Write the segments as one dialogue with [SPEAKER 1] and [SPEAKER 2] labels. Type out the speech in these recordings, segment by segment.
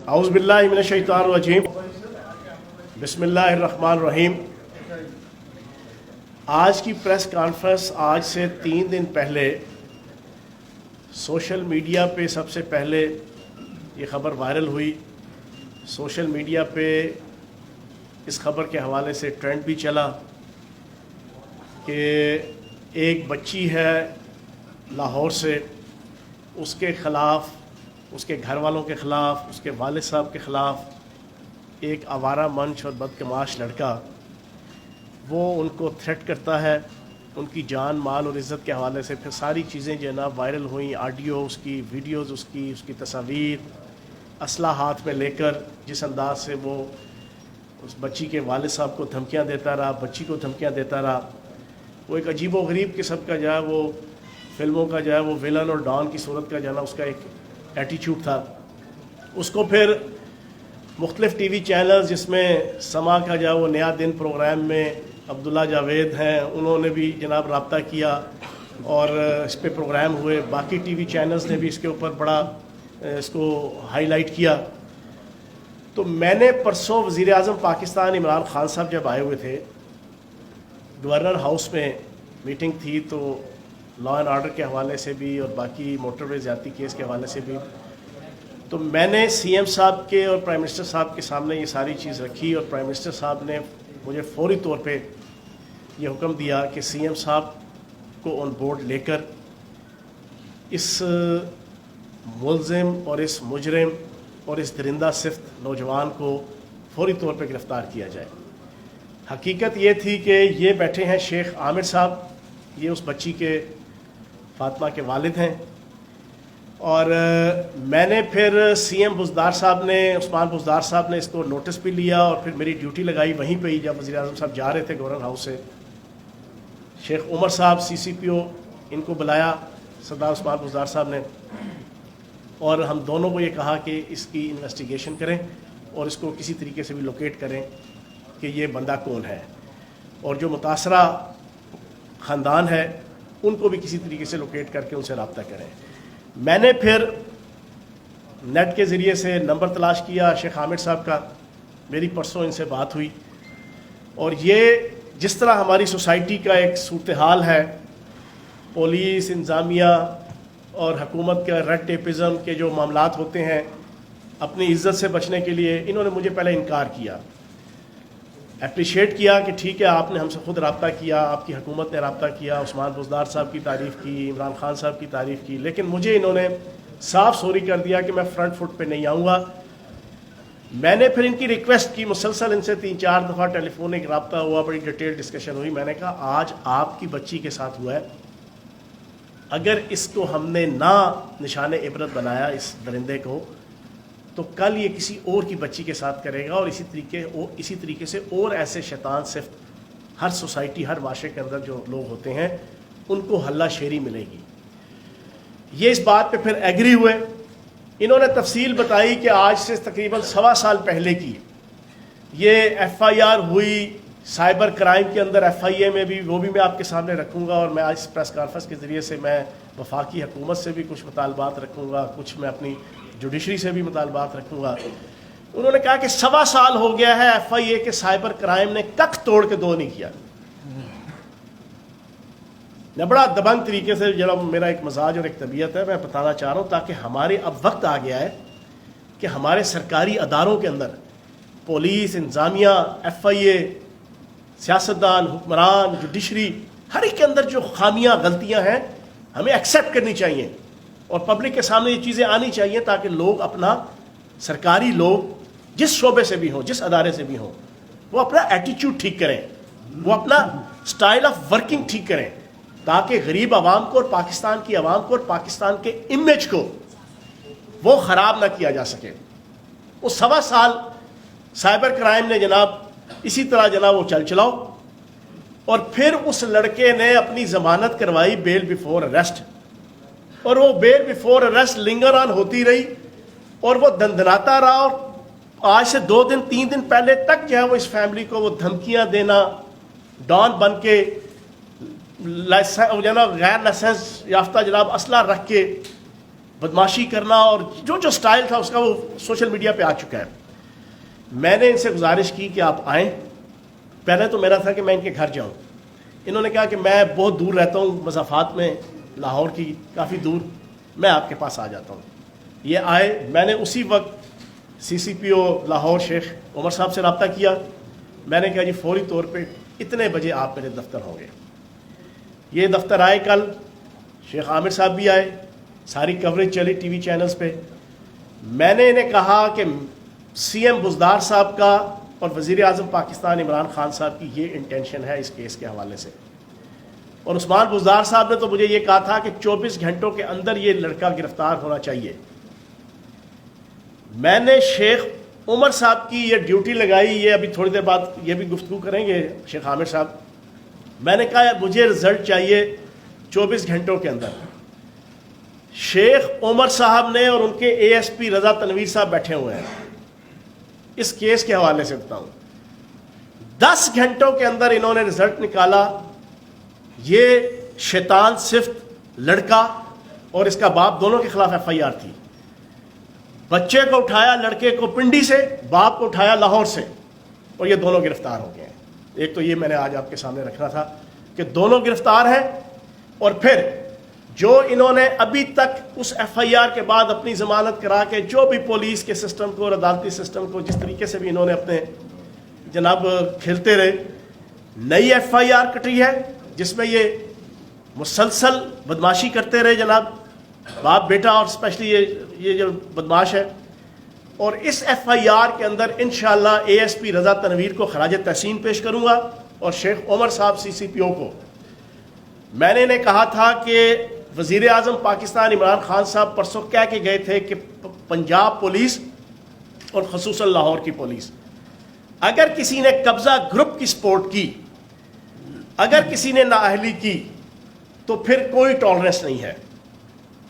[SPEAKER 1] اعوذ باللہ من الشیطان الرجیم بسم اللہ الرحمن الرحیم۔ آج کی پریس کانفرنس آج سے 3 دن پہلے سوشل میڈیا پہ سب سے پہلے یہ خبر وائرل ہوئی۔ سوشل میڈیا پہ اس خبر کے حوالے سے ٹرینڈ بھی چلا کہ ایک بچی ہے لاہور سے، اس کے خلاف، اس کے گھر والوں کے خلاف، اس کے والد صاحب کے خلاف ایک آوارہ منش اور بدقماش لڑکا وہ ان کو تھریٹ کرتا ہے، ان کی جان مال اور عزت کے حوالے سے۔ پھر ساری چیزیں جو ہے نا وائرل ہوئیں، آڈیو اس کی، ویڈیوز اس کی تصاویر، اسلحہ ہاتھ میں لے کر جس انداز سے وہ اس بچی کے والد صاحب کو دھمکیاں دیتا رہا، بچی کو دھمکیاں دیتا رہا۔ وہ ایک عجیب و غریب قسم کا جو ہے وہ فلموں کا جو ہے وہ ویلن اور ڈان کی صورت کا جو ہے نا اس کا ایک ایٹیچیوڈ تھا۔ اس کو پھر مختلف ٹی وی چینلز جس میں سما کا جو ہے وہ نیا دن پروگرام میں عبداللہ جاوید ہیں، انہوں نے بھی جناب رابطہ کیا اور اس پہ پروگرام ہوئے۔ باقی ٹی وی چینلز نے بھی اس کے اوپر بڑا اس کو ہائی لائٹ کیا۔ تو میں نے پرسوں وزیر اعظم پاکستان عمران خان صاحب جب آئے ہوئے تھے، گورنر ہاؤس میں میٹنگ تھی، تو لا اینڈ آرڈر کے حوالے سے بھی اور باقی موٹر وے زیادتی کیس کے حوالے سے بھی، تو میں نے سی ایم صاحب کے اور پرائم منسٹر صاحب کے سامنے یہ ساری چیز رکھی، اور پرائم منسٹر صاحب نے مجھے فوری طور پہ یہ حکم دیا کہ سی ایم صاحب کو آن بورڈ لے کر اس ملزم اور اس مجرم اور اس درندہ صفت نوجوان کو فوری طور پہ گرفتار کیا جائے۔ حقیقت یہ تھی کہ یہ بیٹھے ہیں شیخ عامر صاحب، یہ اس بچی کے فاطمہ کے والد ہیں، اور میں نے پھر سی ایم بزدار صاحب نے، عثمان بزدار صاحب نے اس کو نوٹس بھی لیا، اور پھر میری ڈیوٹی لگائی وہیں پہ ہی جب وزیر اعظم صاحب جا رہے تھے گورنر ہاؤس سے۔ شیخ عمر صاحب سی سی پی او، ان کو بلایا سردار عثمان بزدار صاحب نے، اور ہم دونوں کو یہ کہا کہ اس کی انویسٹیگیشن کریں اور اس کو کسی طریقے سے بھی لوکیٹ کریں کہ یہ بندہ کون ہے، اور جو متاثرہ خاندان ہے ان کو بھی کسی طریقے سے لوکیٹ کر کے ان سے رابطہ کریں۔ میں نے پھر نیٹ کے ذریعے سے نمبر تلاش کیا شیخ عامر صاحب کا، میری پرسوں ان سے بات ہوئی، اور یہ جس طرح ہماری سوسائٹی کا ایک صورتحال ہے، پولیس، انتظامیہ اور حکومت کا ریڈ ٹیپزم کے جو معاملات ہوتے ہیں، اپنی عزت سے بچنے کے لیے انہوں نے مجھے پہلے انکار کیا، اپریشیٹ کیا کہ ٹھیک ہے آپ نے ہم سے خود رابطہ کیا، آپ کی حکومت نے رابطہ کیا، عثمان بزدار صاحب کی تعریف کی، عمران خان صاحب کی تعریف کی، لیکن مجھے انہوں نے صاف سوری کر دیا کہ میں فرنٹ فٹ پہ نہیں آؤں گا۔ میں نے پھر ان کی ریکویسٹ کی، مسلسل ان سے 3-4 دفعہ ٹیلی فونک رابطہ ہوا، بڑی ڈیٹیل ڈسکشن ہوئی۔ میں نے کہا آج آپ کی بچی کے ساتھ ہوا ہے، اگر اس کو ہم نے نہ نشان عبرت بنایا اس درندے کو، تو کل یہ کسی اور کی بچی کے ساتھ کرے گا، اور اسی طریقے سے اور ایسے شیطان صفت ہر سوسائٹی، ہر معاشرے کے اندر جو لوگ ہوتے ہیں ان کو ہلہ شیری ملے گی۔ یہ اس بات پہ پھر ایگری ہوئے۔ انہوں نے تفصیل بتائی کہ آج سے تقریباً 1.25 سال پہلے کی یہ ایف آئی آر ہوئی سائبر کرائم کے اندر، ایف آئی اے میں بھی، وہ بھی میں آپ کے سامنے رکھوں گا، اور میں آج اس پریس کانفرنس کے ذریعے سے میں وفاقی حکومت سے بھی کچھ مطالبات رکھوں گا، کچھ میں اپنی جوڈیشری سے بھی مطالبات رکھوں گا۔ انہوں نے کہا کہ 1.25 سال ہو گیا ہے، ایف آئی اے کے سائبر کرائم نے کک توڑ کے دو نہیں کیا۔ میں بڑا دبنگ طریقے سے، جب میرا ایک مزاج اور ایک طبیعت ہے، میں بتانا چاہ رہا ہوں تاکہ ہمارے اب وقت آ گیا ہے کہ ہمارے سرکاری اداروں کے اندر پولیس، انتظامیہ، ایف آئی اے، سیاستدان، حکمران، جوڈیشری، ہر ایک کے اندر جو خامیاں، غلطیاں ہیں ہمیں ایکسیپٹ کرنی چاہیے، اور پبلک کے سامنے یہ چیزیں آنی چاہیے تاکہ لوگ اپنا، سرکاری لوگ جس شعبے سے بھی ہوں، جس ادارے سے بھی ہوں، وہ اپنا ایٹیچیوڈ ٹھیک کریں، وہ اپنا سٹائل آف ورکنگ ٹھیک کریں، تاکہ غریب عوام کو اور پاکستان کی عوام کو اور پاکستان کے امیج کو وہ خراب نہ کیا جا سکے۔ وہ 1.25 سال سائبر کرائم نے جناب اسی طرح جناب وہ چلاؤ، اور پھر اس لڑکے نے اپنی ضمانت کروائی بیل بیفور اریسٹ، اور وہ بیل بیفور اریسٹ لنگر آن ہوتی رہی، اور وہ دندناتا رہا، اور آج سے 2-3 دن پہلے تک جو ہے وہ اس فیملی کو وہ دھمکیاں دینا، ڈان بن کے جناب غیر لائسنس یافتہ جناب اسلحہ رکھ کے بدماشی کرنا اور جو سٹائل تھا اس کا وہ سوشل میڈیا پہ آ چکا ہے. میں نے ان سے گزارش کی کہ آپ آئیں. پہلے تو میرا تھا کہ میں ان کے گھر جاؤں. انہوں نے کہا کہ میں بہت دور رہتا ہوں مسافات میں، لاہور کی کافی دور، میں آپ کے پاس آ جاتا ہوں. یہ آئے. میں نے اسی وقت CCPO لاہور شیخ عمر صاحب سے رابطہ کیا. میں نے کہا جی فوری طور پہ اتنے بجے آپ میرے دفتر ہوں گے. یہ دفتر آئے. کل شیخ عامر صاحب بھی آئے، ساری کوریج چلی ٹی وی چینلز پہ. میں نے انہیں کہا کہ CM بزدار صاحب کا اور وزیر اعظم پاکستان عمران خان صاحب کی یہ انٹینشن ہے اس کیس کے حوالے سے. اور عثمان بزدار صاحب نے تو مجھے یہ کہا تھا کہ 24 گھنٹوں کے اندر یہ لڑکا گرفتار ہونا چاہیے. میں نے شیخ عمر صاحب کی یہ ڈیوٹی لگائی. یہ ابھی تھوڑی دیر بعد یہ بھی گفتگو کریں گے شیخ عامر صاحب. میں نے کہا مجھے رزلٹ چاہیے 24 گھنٹوں کے اندر. شیخ عمر صاحب نے اور ان کے ASP رضا تنویر صاحب بیٹھے ہوئے ہیں. اس کیس کے حوالے سے بتاؤں 10 گھنٹوں کے اندر انہوں نے رزلٹ نکالا. یہ شیطان صفت لڑکا اور اس کا باپ دونوں کے خلاف FIR تھی. بچے کو اٹھایا لڑکے کو پنڈی سے، باپ کو اٹھایا لاہور سے، اور یہ دونوں گرفتار ہو گئے ہیں. ایک تو یہ میں نے آج آپ کے سامنے رکھنا تھا کہ دونوں گرفتار ہیں. اور پھر جو انہوں نے ابھی تک اس FIR کے بعد اپنی ضمانت کرا کے جو بھی پولیس کے سسٹم کو اور عدالتی سسٹم کو جس طریقے سے بھی انہوں نے اپنے جناب کھیلتے رہے، نئی FIR کٹی ہے جس میں یہ مسلسل بدماشی کرتے رہے جناب باپ بیٹا، اور اسپیشلی یہ جو بدماش ہے. اور اس FIR کے اندر انشاءاللہ ASP رضا تنویر کو خراج تحسین پیش کروں گا اور شیخ عمر صاحب CCPO کو. میں نے انہیں کہا تھا کہ وزیر اعظم پاکستان عمران خان صاحب پرسوں کہہ کے گئے تھے کہ پنجاب پولیس اور خصوصاً لاہور کی پولیس اگر کسی نے قبضہ گروپ کی سپورٹ کی، اگر کسی نے نااہلی کی، تو پھر کوئی ٹالرنس نہیں ہے.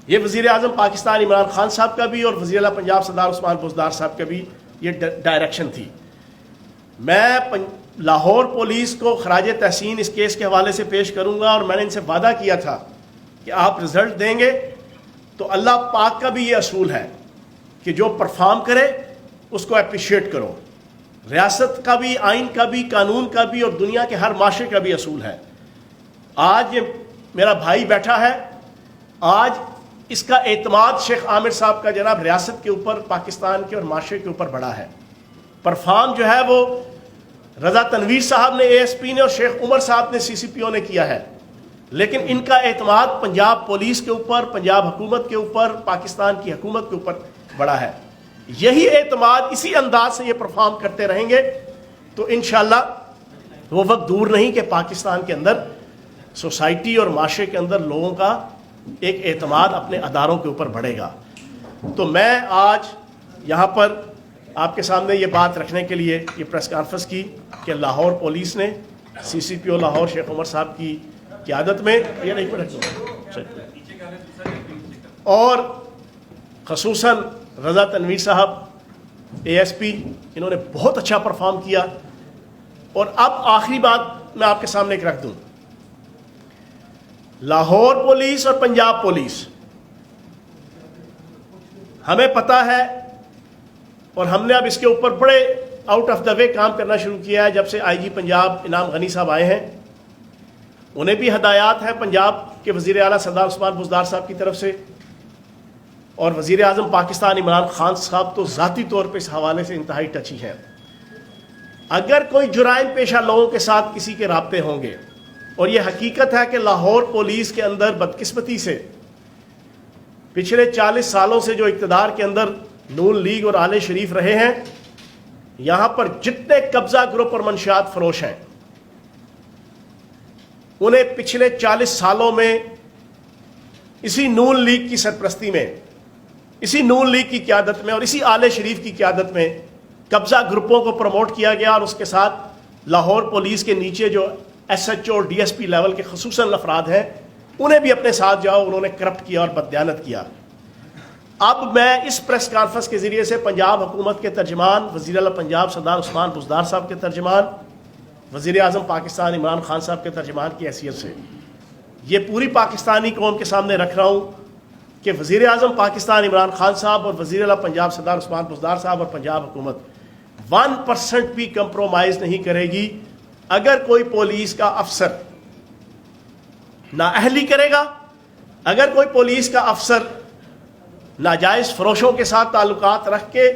[SPEAKER 1] یہ وزیر اعظم پاکستان عمران خان صاحب کا بھی اور وزیر اعلیٰ پنجاب سردار عثمان بزدار صاحب کا بھی یہ ڈائریکشن تھی. میں لاہور پولیس کو خراج تحسین اس کیس کے حوالے سے پیش کروں گا، اور میں نے ان سے وعدہ کیا تھا کہ آپ رزلٹ دیں گے تو اللہ پاک کا بھی یہ اصول ہے کہ جو پرفارم کرے اس کو اپریشیٹ کرو. ریاست کا بھی، آئین کا بھی، قانون کا بھی اور دنیا کے ہر معاشرے کا بھی اصول ہے. آج یہ میرا بھائی بیٹھا ہے، آج اس کا اعتماد شیخ عامر صاحب کا جناب ریاست کے اوپر، پاکستان کے اور معاشرے کے اوپر بڑا ہے. پرفارم جو ہے وہ رضا تنویر صاحب نے ASP نے اور شیخ عمر صاحب نے CCPO نے کیا ہے، لیکن ان کا اعتماد پنجاب پولیس کے اوپر، پنجاب حکومت کے اوپر، پاکستان کی حکومت کے اوپر بڑا ہے. یہی اعتماد اسی انداز سے یہ پرفارم کرتے رہیں گے تو انشاءاللہ وہ وقت دور نہیں کہ پاکستان کے اندر سوسائٹی اور معاشرے کے اندر لوگوں کا ایک اعتماد اپنے اداروں کے اوپر بڑھے گا. تو میں آج یہاں پر آپ کے سامنے یہ بات رکھنے کے لیے یہ پریس کانفرنس کی کہ لاہور پولیس نے CCPO لاہور شیخ عمر صاحب کی قیادت میں یہ نہیں پڑھا اور خصوصاً رضا تنویر صاحب ASP انہوں نے بہت اچھا پرفارم کیا. اور اب آخری بات میں آپ کے سامنے ایک رکھ دوں، لاہور پولیس اور پنجاب پولیس ہمیں پتہ ہے اور ہم نے اب اس کے اوپر بڑے آؤٹ آف دا وے کام کرنا شروع کیا ہے جب سے IG پنجاب انعام غنی صاحب آئے ہیں. انہیں بھی ہدایات ہیں پنجاب کے وزیر اعلیٰ سردار عثمان بزدار صاحب کی طرف سے، اور وزیر اعظم پاکستان عمران خان صاحب تو ذاتی طور پہ اس حوالے سے انتہائی ٹچی ہیں. اگر کوئی جرائم پیشہ لوگوں کے ساتھ کسی کے رابطے ہوں گے، اور یہ حقیقت ہے کہ لاہور پولیس کے اندر بدقسمتی سے پچھلے 40 سالوں سے جو اقتدار کے اندر نون لیگ اور آل شریف رہے ہیں، یہاں پر جتنے قبضہ گروپ اور منشیات فروش ہیں انہیں پچھلے 40 سالوں میں اسی نون لیگ کی سرپرستی میں، اسی نون لیگ کی قیادت میں اور اسی آل شریف کی قیادت میں قبضہ گروپوں کو پروموٹ کیا گیا، اور اس کے ساتھ لاہور پولیس کے نیچے جو SHO اور DSP لیول کے خصوصاً افراد ہیں انہیں بھی اپنے ساتھ جاؤ انہوں نے کرپٹ کیا اور بددیانت کیا. اب میں اس پریس کانفرنس کے ذریعے سے پنجاب حکومت کے ترجمان، وزیر اعلیٰ پنجاب سردار عثمان بزدار صاحب کے ترجمان، وزیر اعظم پاکستان عمران خان صاحب کے ترجمان کی حیثیت سے یہ پوری پاکستانی قوم کے سامنے رکھ رہا ہوں کہ وزیر اعظم پاکستان عمران خان صاحب اور وزیر اعلیٰ پنجاب سردار عثمان بزدار صاحب اور پنجاب حکومت 1% بھی کمپرومائز نہیں کرے گی اگر کوئی پولیس کا افسر نااہلی کرے گا، اگر کوئی پولیس کا افسر ناجائز فروشوں کے ساتھ تعلقات رکھ کے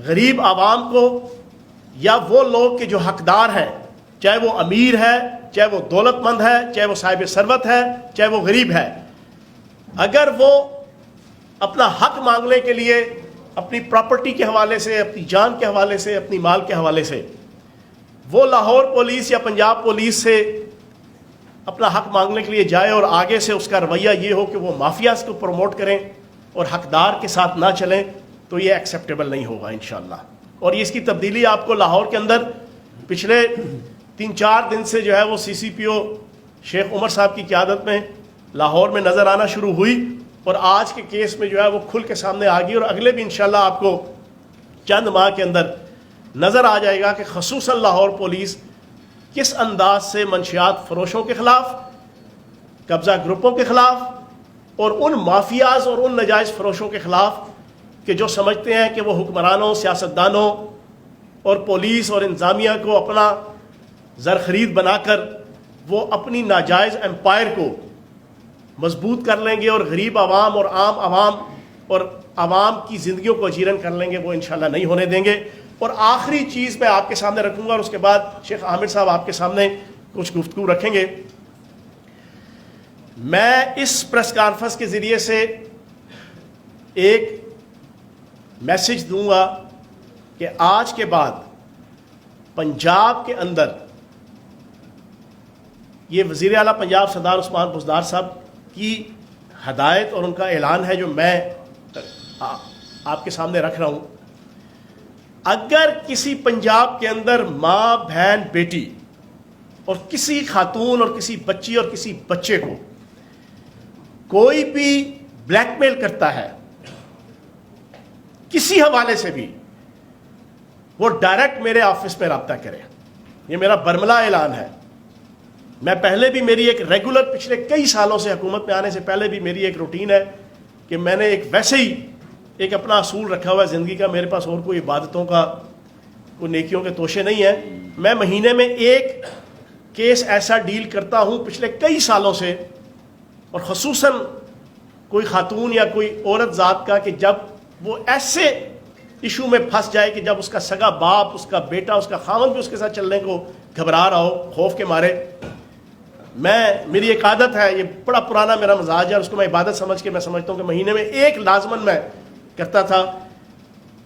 [SPEAKER 1] غریب عوام کو یا وہ لوگ کے جو حقدار ہیں، چاہے وہ امیر ہے، چاہے وہ دولت مند ہے، چاہے وہ صاحب ثروت ہے، چاہے وہ غریب ہے، اگر وہ اپنا حق مانگنے کے لیے اپنی پراپرٹی کے حوالے سے، اپنی جان کے حوالے سے، اپنی مال کے حوالے سے وہ لاہور پولیس یا پنجاب پولیس سے اپنا حق مانگنے کے لیے جائے اور آگے سے اس کا رویہ یہ ہو کہ وہ مافیاز کو پروموٹ کریں اور حقدار کے ساتھ نہ چلیں، تو یہ ایکسیپٹیبل نہیں ہوگا انشاءاللہ۔ اور اس کی تبدیلی آپ کو لاہور کے اندر پچھلے 3-4 دن سے جو ہے وہ CCPO شیخ عمر صاحب کی قیادت میں لاہور میں نظر آنا شروع ہوئی، اور آج کے کیس میں جو ہے وہ کھل کے سامنے آ گئی، اور اگلے بھی انشاءاللہ آپ کو چند ماہ کے اندر نظر آ جائے گا کہ خصوصاً لاہور پولیس کس انداز سے منشیات فروشوں کے خلاف، قبضہ گروپوں کے خلاف اور ان مافیاز اور ان ناجائز فروشوں کے خلاف کہ جو سمجھتے ہیں کہ وہ حکمرانوں، سیاستدانوں اور پولیس اور انتظامیہ کو اپنا زرخرید بنا کر وہ اپنی ناجائز امپائر کو مضبوط کر لیں گے اور غریب عوام اور عام عوام اور عوام کی زندگیوں کو اجیرن کر لیں گے، وہ انشاءاللہ نہیں ہونے دیں گے۔ اور آخری چیز میں آپ کے سامنے رکھوں گا اور اس کے بعد شیخ عامر صاحب آپ کے سامنے کچھ گفتگو رکھیں گے۔ میں اس پریس کانفرنس کے ذریعے سے ایک میسج دوں گا کہ آج کے بعد پنجاب کے اندر یہ وزیر اعلیٰ پنجاب سردار عثمان بزدار صاحب کی ہدایت اور ان کا اعلان ہے جو میں آپ کے سامنے رکھ رہا ہوں، اگر کسی پنجاب کے اندر ماں، بہن، بیٹی اور کسی خاتون اور کسی بچی اور کسی بچے کو کوئی بھی بلیک میل کرتا ہے کسی حوالے سے بھی، وہ ڈائریکٹ میرے آفس میں رابطہ کرے۔ یہ میرا برملا اعلان ہے۔ میں پہلے بھی میری ایک ریگولر پچھلے کئی سالوں سے حکومت میں آنے سے پہلے بھی میری ایک روٹین ہے کہ میں نے ایک ویسے ہی ایک اپنا اصول رکھا ہوا ہے زندگی کا، میرے پاس اور کوئی عبادتوں کا کوئی نیکیوں کے توشے نہیں ہیں۔ میں مہینے میں ایک کیس ایسا ڈیل کرتا ہوں پچھلے کئی سالوں سے، اور خصوصاً کوئی خاتون یا کوئی عورت ذات کا کہ جب وہ ایسے ایشو میں پھنس جائے کہ جب اس کا سگا باپ، اس کا بیٹا، اس کا خاوند بھی اس کے ساتھ چلنے کو گھبرا رہا ہو خوف کے مارے، میری ایک عادت ہے، یہ بڑا پرانا میرا مزاج ہے اور اس کو میں عبادت سمجھ کے میں سمجھتا ہوں کہ مہینے میں ایک لازماً میں کرتا تھا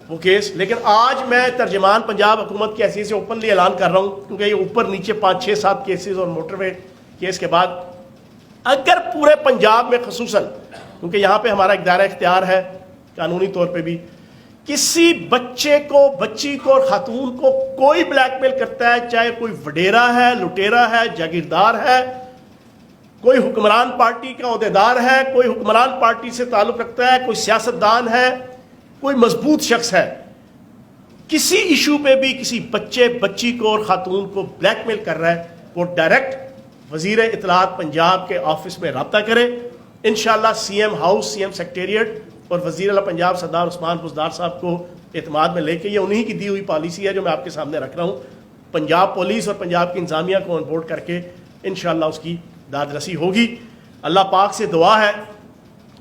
[SPEAKER 1] وہ کیس۔ لیکن آج میں ترجمان پنجاب حکومت کی حیثیت سے اوپنلی اعلان کر رہا ہوں، کیونکہ یہ اوپر نیچے 5-6-7 کیسز اور موٹر وے کیس کے بعد اگر پورے پنجاب میں خصوصاً، کیونکہ یہاں پہ ہمارا ایک دائرہ اختیار ہے قانونی طور پہ بھی، کسی بچے کو، بچی کو اور خاتون کو کوئی بلیک میل کرتا ہے، چاہے کوئی وڈیرا ہے، لٹیرا ہے، جاگیردار ہے، کوئی حکمران پارٹی کا عہدیدار ہے، کوئی حکمران پارٹی سے تعلق رکھتا ہے، کوئی سیاستدان ہے، کوئی مضبوط شخص ہے، کسی ایشو پہ بھی کسی بچے، بچی کو اور خاتون کو بلیک میل کر رہا ہے، وہ ڈائریکٹ وزیر اطلاعات پنجاب کے آفس میں رابطہ کرے۔ انشاءاللہ CM ہاؤس، CM سیکریٹریٹ اور وزیر اعلیٰ پنجاب سردار عثمان بزدار صاحب کو اعتماد میں لے کے، یہ انہی کی دی ہوئی پالیسی ہے جو میں آپ کے سامنے رکھ رہا ہوں، پنجاب پولیس اور پنجاب کی انتظامیہ کو آن بورڈ کر کے انشاءاللہ اس کی داد رسی ہوگی۔ اللہ پاک سے دعا ہے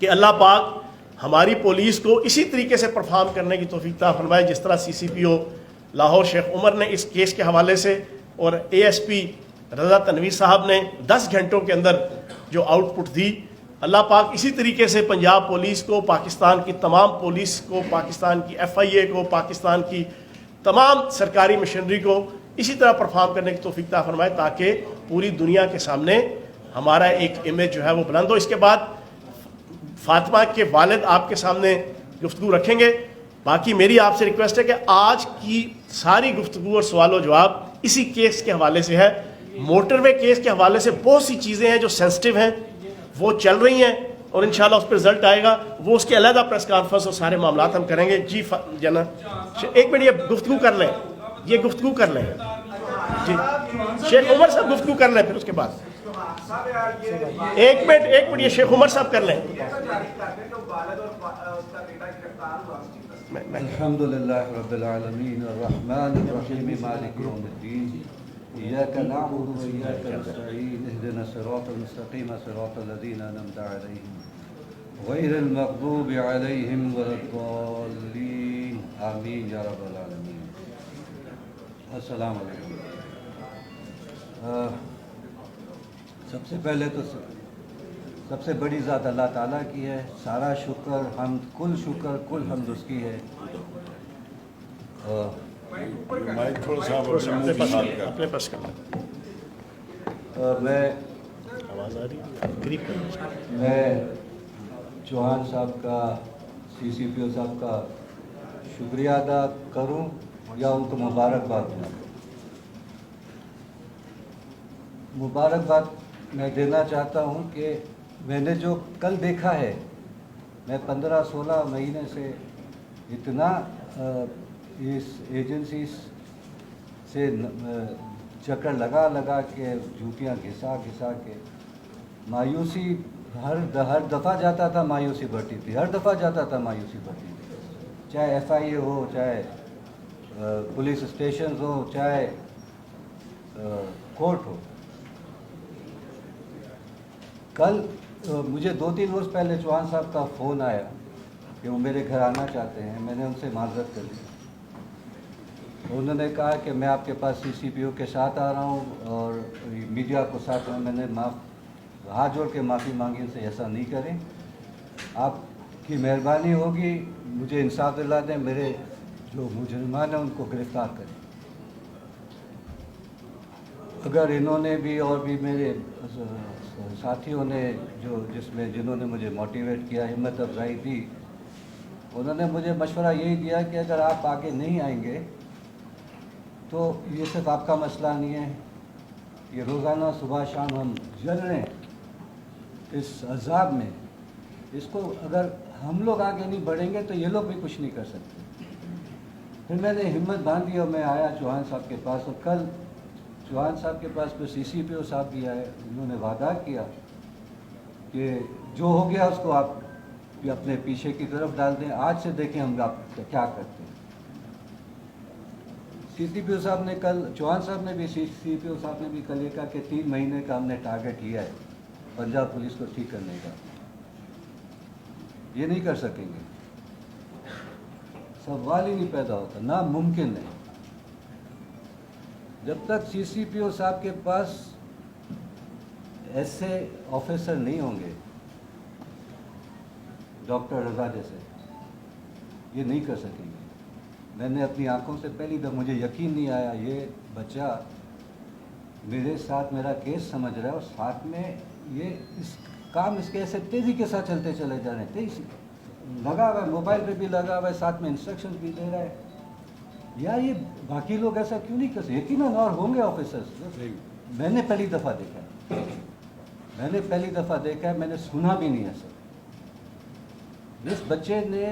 [SPEAKER 1] کہ اللہ پاک ہماری پولیس کو اسی طریقے سے پرفارم کرنے کی توفیق عطا فرمائے جس طرح CCPO لاہور شیخ عمر نے اس کیس کے حوالے سے اور ASP رضا تنویر صاحب نے 10 گھنٹوں کے اندر جو آؤٹ پٹ دی، اللہ پاک اسی طریقے سے پنجاب پولیس کو، پاکستان کی تمام پولیس کو، پاکستان کی FIA کو، پاکستان کی تمام سرکاری مشنری کو اسی طرح پرفارم کرنے کی توفیق عطا فرمائے تاکہ پوری دنیا کے سامنے ہمارا ایک امیج جو ہے وہ بلند ہو۔ اس کے بعد فاطمہ کے والد آپ کے سامنے گفتگو رکھیں گے۔ باقی میری آپ سے ریکویسٹ ہے کہ آج کی ساری گفتگو اور سوال و جواب اسی کیس کے حوالے سے ہے۔ موٹر وے کیس کے حوالے سے بہت سی چیزیں ہیں جو سینسٹیو ہیں، وہ چل رہی ہیں اور انشاءاللہ اس پہ رزلٹ آئے گا، وہ اس کے علیحدہ پریس کانفرنس اور سارے معاملات ہم کریں گے۔ جی جناب ایک منٹ، یہ گفتگو کر لیں، یہ گفتگو کر لیں، جی شیخ عمر صاحب گفتگو کر لیں، پھر اس کے بعد ایک منٹ یہ شیخ عمر صاحب کر لیں۔
[SPEAKER 2] الحمد لله رب العالمين الرحمن الرحيم مالك يوم الدين إياك نعبد وإياك نستعين اهدنا الصراط المستقيم صراط الذين أنعمت عليهم غير المغضوب عليهم ولا الضالين آمين يا رب العالمين. السلام علیکم. سب سے پہلے تو سب سے بڑی ذات اللہ تعالیٰ کی ہے. سارا شکر حمد کل حمد اس کی ہے.
[SPEAKER 1] اپنے پاس کرنا.
[SPEAKER 2] میں
[SPEAKER 1] آواز آ رہی ہے؟ قریب کرنا.
[SPEAKER 2] میں چوہان صاحب کا CCPO صاحب کا شکریہ ادا کروں یا ان کو مبارکباد دوں. مبارکباد میں دینا چاہتا ہوں کہ میں نے جو کل دیکھا ہے، میں 15-16 مہینے سے اتنا اس ایجنسی سے چکر لگا کے جوتیاں گھسا کے مایوسی ہر دفعہ جاتا تھا، مایوسی بڑھتی تھی. چاہے FIA ہو، چاہے پولیس اسٹیشنز ہو، چاہے کورٹ ہو. کل مجھے 2-3 روز پہلے چوہان صاحب کا فون آیا کہ وہ میرے گھر آنا چاہتے ہیں. میں نے ان سے معذرت کر لی. انہوں نے کہا کہ میں آپ کے پاس CCPO کے ساتھ آ رہا ہوں اور میڈیا کو ساتھ. میں نے ہاتھ جوڑ کے معافی مانگی ان سے، ایسا نہیں کریں. آپ کی مہربانی ہوگی، مجھے انصاف دلا دیں، میرے جو مجرمان ہیں ان کو گرفتار کریں. اگر انہوں نے بھی اور بھی میرے ساتھیوں نے جنہوں نے مجھے موٹیویٹ کیا، ہمت افزائی دی، انہوں نے مجھے مشورہ یہی دیا کہ اگر آپ آگے نہیں آئیں گے تو یہ صرف آپ کا مسئلہ نہیں ہے، یہ روزانہ صبح شام ہم جل رہے ہیں اس عذاب میں. اس کو اگر ہم لوگ آگے نہیں بڑھیں گے تو یہ لوگ بھی کچھ نہیں کر سکتے. پھر میں نے ہمت باندھی اور میں آیا چوہان صاحب کے پاس. اور کل چوہان صاحب کے پاس پھر CCPO صاحب بھی آئے. انہوں نے وعدہ کیا کہ جو ہو گیا اس کو آپ اپنے پیچھے کی طرف ڈال دیں. آج سے دیکھیں ہم آپ کیا کرتے ہیں. CCPO صاحب نے کل چوہان صاحب نے بھی CCPO صاحب نے بھی کل یہ کہا کہ 3 مہینے کا ہم نے ٹارگٹ لیا ہے پنجاب پولیس کو ٹھیک کرنے کا. یہ نہیں کر سکیں گے، سوال ہی نہیں پیدا ہوتا، ناممکن ہے. جب تک CCPO صاحب کے پاس ایسے آفیسر نہیں ہوں گے ڈاکٹر رضا جیسے، یہ نہیں کر سکیں گے. میں نے اپنی آنکھوں سے پہلی دفعہ، مجھے یقین نہیں آیا یہ بچہ میرے ساتھ میرا کیس سمجھ رہا ہے اور ساتھ میں یہ اس کے ایسے تیزی کے ساتھ چلتے چلے جا رہے ہیں. تیزی لگا ہوا ہے، موبائل پہ بھی لگا ہوا ہے، ساتھ میں انسٹرکشن بھی دے رہا ہے. یار یہ باقی لوگ ایسا کیوں نہیں کر سکتے؟ یقیناً اور ہوں گے آفیسرس. میں نے پہلی دفعہ دیکھا ہے، میں نے سنا بھی نہیں ایسا. اس بچے نے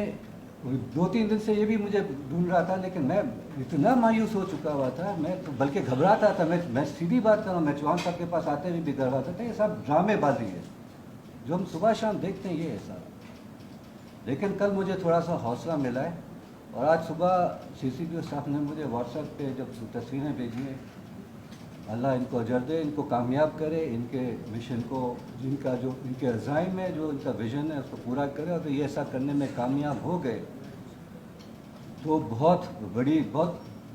[SPEAKER 2] 2-3 دن سے یہ بھی مجھے ڈھونڈ رہا تھا، لیکن میں اتنا مایوس ہو چکا ہوا تھا، میں تو بلکہ گھبراتا تھا. میں سیدھی بات کر رہا ہوں، میں چوہان صاحب کے پاس آتے ہوئے بھی گھبراتا تھا. یہ سب ڈرامے بازی ہے جو ہم صبح شام دیکھتے ہیں، یہ ہے سب. لیکن کل مجھے تھوڑا سا حوصلہ ملا ہے. اور آج صبح CCPO صاحب نے مجھے واٹس ایپ پہ جب تصویریں بھیجی ہیں، اللہ ان کو اجر دے، ان کو کامیاب کرے، ان کے مشن کو، ان کے عزائم ہے، جو ان کا ویژن ہے اس کو پورا کرے. اور یہ ایسا کرنے میں کامیاب ہو گئے تو بہت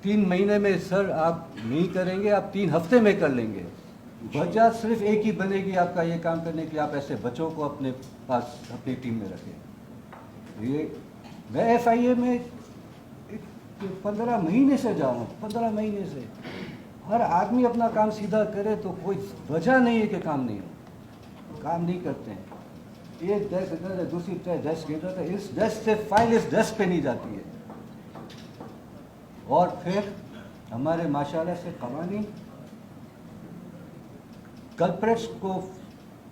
[SPEAKER 2] 3 مہینے میں سر آپ نہیں کریں گے، آپ 3 ہفتے میں کر لیں گے. وجہ صرف ایک ہی بنے گی آپ کا یہ کام کرنے کے لیے، آپ ایسے بچوں کو اپنے پاس اپنی ٹیم میں رکھیں. میں FIA میں 15 مہینے سے جا رہا ہوں، 15 مہینے سے. ہر آدمی اپنا کام سیدھا کرے تو کوئی وجہ نہیں ہے کہ کام نہیں ہو. کام نہیں کرتے ہیں. ایک ڈیسک ادھر ہے، دوسری ڈیسک ادھر ہے، اس ڈیسک سے فائل اس ڈیسک پہ نہیں جاتی ہے. اور پھر ہمارے ماشاءاللہ سے قوانین کلپریٹس کو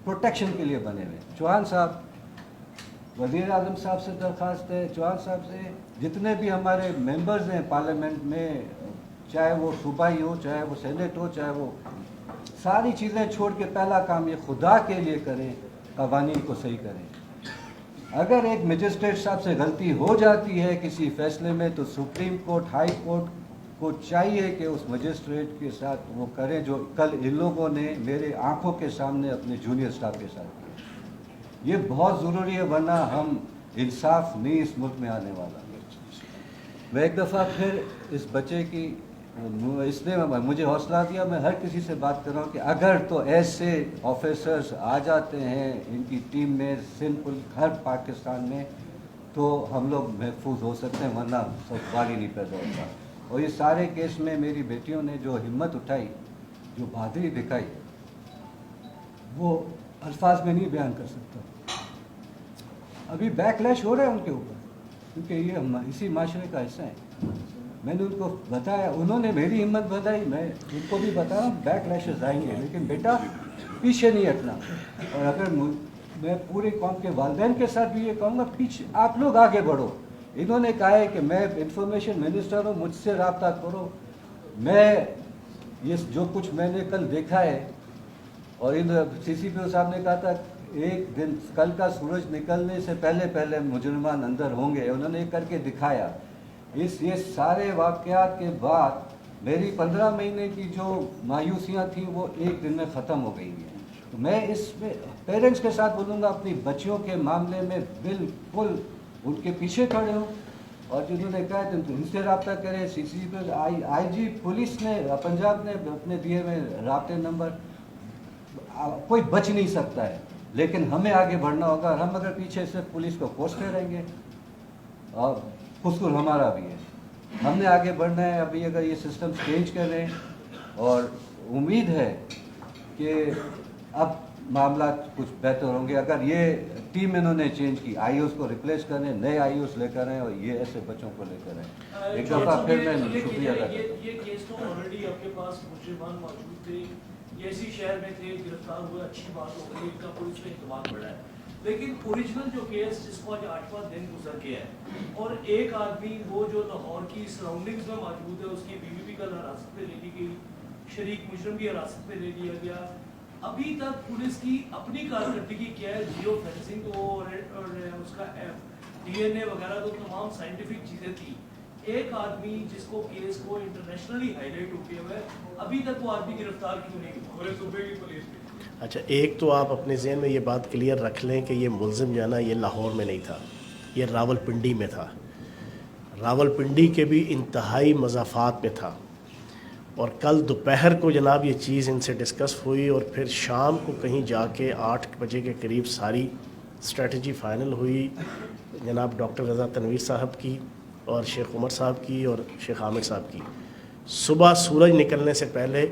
[SPEAKER 2] پروٹیکشن کے لیے بنے ہوئے. چوہان صاحب، وزیر اعظم صاحب سے درخواست ہے، چوہان صاحب سے، جتنے بھی ہمارے ممبرز ہیں پارلیمنٹ میں، چاہے وہ صوبائی ہو، چاہے وہ سینٹ ہو، چاہے وہ، ساری چیزیں چھوڑ کے پہلا کام یہ خدا کے لیے کریں، قوانین کو صحیح کریں. اگر ایک مجسٹریٹ صاحب سے غلطی ہو جاتی ہے کسی فیصلے میں تو سپریم کورٹ ہائی کورٹ کو چاہیے کہ اس مجسٹریٹ کے ساتھ وہ کرے جو کل ان لوگوں نے میرے آنکھوں کے سامنے اپنے جونیئر اسٹاف کے ساتھ کیا. یہ بہت ضروری ہے ورنہ ہم انصاف نہیں اس ملک میں آنے والا. میں ایک دفعہ پھر اس بچے کی اس نے مجھے حوصلہ دیا. میں ہر کسی سے بات کر رہا ہوں کہ اگر تو ایسے آفیسرز آ جاتے ہیں ان کی ٹیم میں سندھ ہر پاکستان میں تو ہم لوگ محفوظ ہو سکتے ہیں ورنہ سوال ہی نہیں پیدا ہوتا. اور یہ سارے کیس میں میری بیٹیوں نے جو ہمت اٹھائی جو بہادری دکھائی وہ الفاظ میں نہیں بیان کر سکتا. ابھی بیک لیش ہو رہا ہے ان کے اوپر کیونکہ یہ اسی معاشرے کا حصہ ہے. میں نے ان کو بتایا, انہوں نے میری ہمت بتائی, میں ان کو بھی بتا رہا ہوں بیک لیشز آئیں گے لیکن بیٹا پیچھے نہیں ہٹنا. اور اگر میں پوری قوم کے والدین کے ساتھ بھی یہ کہوں گا پیچھے آپ لوگ آگے بڑھو. انہوں نے کہا ہے کہ میں انفارمیشن منسٹر ہوں, مجھ سے رابطہ کرو. میں یہ جو کچھ میں نے کل دیکھا ہے اور ان سی سی پی او صاحب نے کہا تھا ایک دن کل کا سورج نکلنے سے پہلے مجرمان اندر ہوں گے, انہوں نے کر کے دکھایا. یہ سارے واقعات کے بعد میری 15 مہینے کی جو مایوسیاں تھیں وہ ایک دن میں ختم ہو گئی ہیں. تو میں اس میں پیرنٹس کے ساتھ بولوں گا اپنی بچیوں کے معاملے میں بالکل ان کے پیچھے کھڑے ہوں. اور جنہوں نے کہا ان سے رابطہ کریں. سی سی پی آئی جی پولیس نے پنجاب نے اپنے دیے ہوئے رابطے نمبر, کوئی بچ نہیں سکتا ہے لیکن ہمیں آگے بڑھنا ہوگا. ہم اگر پیچھے سے پولیس کو کوستے رہیں گے اور قصور ہمارا بھی ہے. ہم نے آگے بڑھنا ہے. ابھی اگر یہ سسٹم چینج کریں اور امید ہے کہ اب معاملات کچھ بہتر ہوں گے. اگر یہ ٹیم انہوں نے چینج کی, آئی اوز کو ریپلیس کریں, نئے آئی اوز لے کر آئیں اور یہ ایسے بچوں کو لے کر آئیں. ایک دفعہ پھر میں شکریہ ادا کرتا ہوں.
[SPEAKER 3] یہ کیس تو آلریڈی آپ کے پاس مجرمان موجود تھے, یہ اسی شہر میں تھے, گرفتار ہوئے, اچھی بات ہو گئی, ان کا پولیس میں اعتماد بڑھا ہے. لیکن اوریجنل جو کیس جس کو آج 8واں دن گزر گیا ہے اور ایک آدمی وہ جو لاہور کی سراؤنڈنگز میں موجود ہے اس کی بیوی بھی کل حراست پہ لے لی گئی, شریک مجرم بھی حراست پہ لے لیا گیا. ابھی تک پولیس کی اپنی کارکردگی کیا ہے؟ جیو فینسنگ اور اس کا ڈی این اے وغیرہ تو تمام سائنٹیفک چیزیں تھیں. ایک آدمی جس کو کیس کو انٹرنیشنلی ہائی لائٹ ہو گیا ہے, ابھی تک وہ آدمی گرفتار کیوں نہیں ہوا پورے صوبے کی پولیس میں؟
[SPEAKER 1] اچھا, ایک تو آپ اپنے ذہن میں یہ بات کلیئر رکھ لیں کہ یہ ملزم جو ہے نا یہ لاہور میں نہیں تھا, یہ راول پنڈی میں تھا. راول پنڈی کے بھی انتہائی مضافات میں تھا. اور کل دوپہر کو جناب یہ چیز ان سے ڈسکس ہوئی اور پھر شام کو کہیں جا کے 8 بجے کے قریب ساری اسٹریٹجی فائنل ہوئی جناب ڈاکٹر رضا تنویر صاحب کی اور شیخ عمر صاحب کی اور شیخ عامر صاحب کی. صبح سورج نکلنے سے پہلے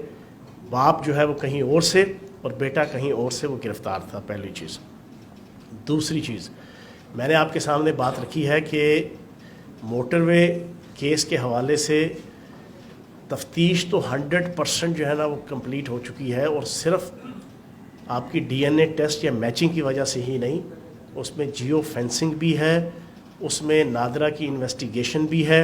[SPEAKER 1] باپ جو ہے وہ کہیں اور سے اور بیٹا کہیں اور سے وہ گرفتار تھا. پہلی چیز. دوسری چیز میں نے آپ کے سامنے بات رکھی ہے کہ موٹر وے کیس کے حوالے سے تفتیش تو 100% جو ہے نا وہ کمپلیٹ ہو چکی ہے, اور صرف آپ کی ڈی این اے ٹیسٹ یا میچنگ کی وجہ سے ہی نہیں, اس میں جیو فینسنگ بھی ہے, اس میں نادرا کی انویسٹیگیشن بھی ہے,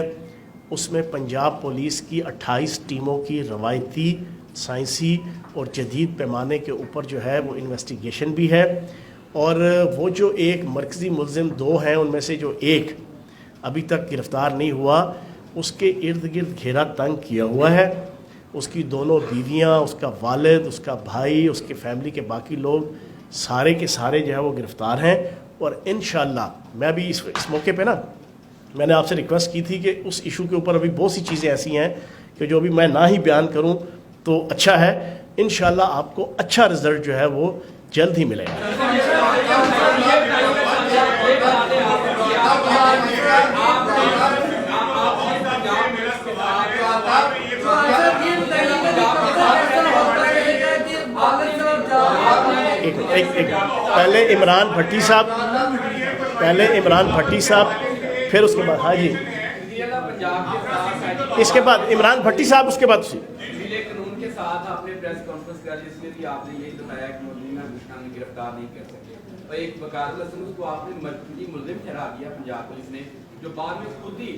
[SPEAKER 1] اس میں پنجاب پولیس کی 28 ٹیموں کی روایتی سائنسی اور جدید پیمانے کے اوپر جو ہے وہ انویسٹیگیشن بھی ہے. اور وہ جو ایک مرکزی ملزم 2 ہیں ان میں سے جو ایک ابھی تک گرفتار نہیں ہوا, اس کے ارد گرد گھیرا تنگ کیا ہوا ہے. اس کی دونوں بیویاں, اس کا والد, اس کا بھائی, اس کے فیملی کے باقی لوگ سارے کے سارے جو ہے وہ گرفتار ہیں. اور انشاءاللہ میں بھی اس موقع پہ نا میں نے آپ سے ریکویسٹ کی تھی کہ اس ایشو کے اوپر ابھی بہت سی چیزیں ایسی ہیں کہ جو ابھی میں نہ ہی بیان کروں تو اچھا ہے. انشاءاللہ آپ کو اچھا رزلٹ جو ہے وہ جلد ہی ملے گا. پہلے عمران بھٹی صاحب پھر اس کے بعد ہاں جی اس کے بعد عمران بھٹی صاحب, اس کے بعد
[SPEAKER 4] قانون کے ساتھ آپ نے پریس کانفرنس کر جس میں بھی آپ نے یہی بتایا کہ ملزم گشتان گرفتار نہیں کر سکے, اور ایک وقار الحسن اس کو آپ نے مرکزی ملزم ٹھہرا دیا پنجاب پولیس نے, جو بعد میں خود ہی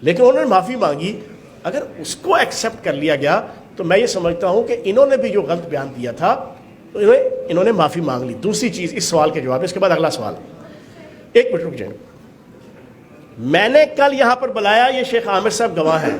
[SPEAKER 1] لیکن انہوں نے معافی مانگی. اگر اس کو ایکسیپٹ کر لیا گیا تو میں یہ سمجھتا ہوں کہ انہوں نے بھی جو غلط بیان دیا تھا تو انہوں نے معافی مانگ لی. دوسری چیز اس سوال کے جواب میں، اس کے بعد اگلا سوال. ایک منٹ رک جائیں. میں نے کل یہاں پر بلایا، یہ شیخ عامر صاحب گواہ ہیں.